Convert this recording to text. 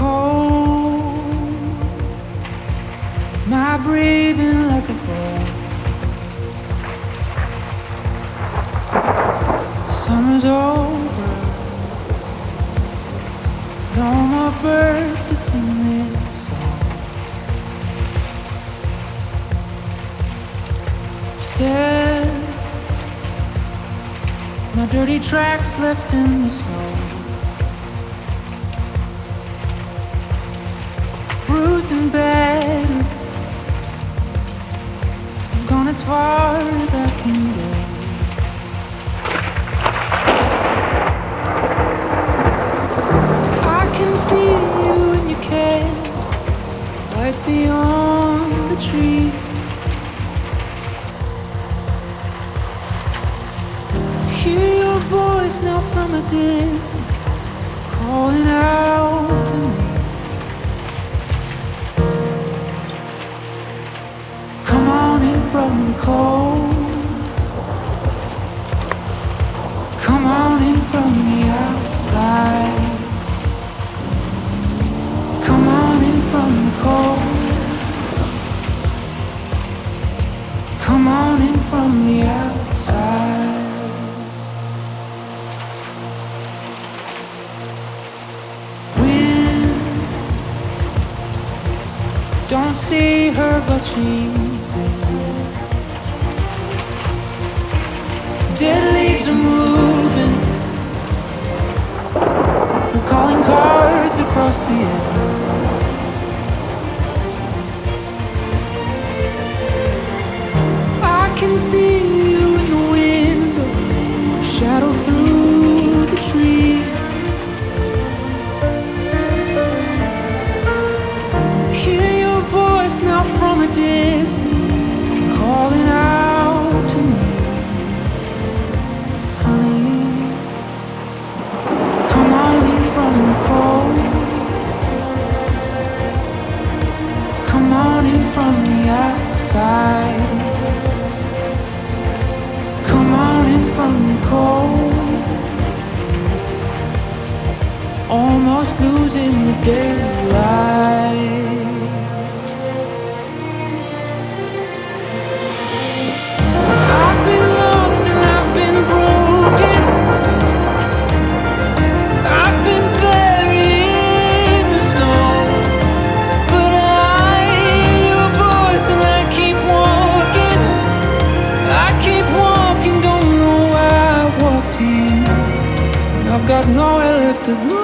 cold, my breathing like a fall. Summer's over, no more birds to sing this song. Steps, my dirty tracks left in the snow. Bruised and battered, I've gone as far as I can go. I can see you and you can, right beyond the trees. Hear your voice now from a distance, calling out to me. Come on in from the cold, come on in from the outside. Come on in from the cold, come on in from the outside. Wind, don't see her but she's there. Dead leaves are moving, we're calling cards across the air. I can see you in the window, shadow through the trees. Hear your voice now from a distance, calling out to me. Honey, come on in from the cold, come on in from the outside. Come on in from the cold, almost losing the daylight. I've been lost and I've been broken, I've been buried in the snow, but I hear your voice and I keep walking. I keep walking, don't know why I walked here, and I've got nowhere left to go.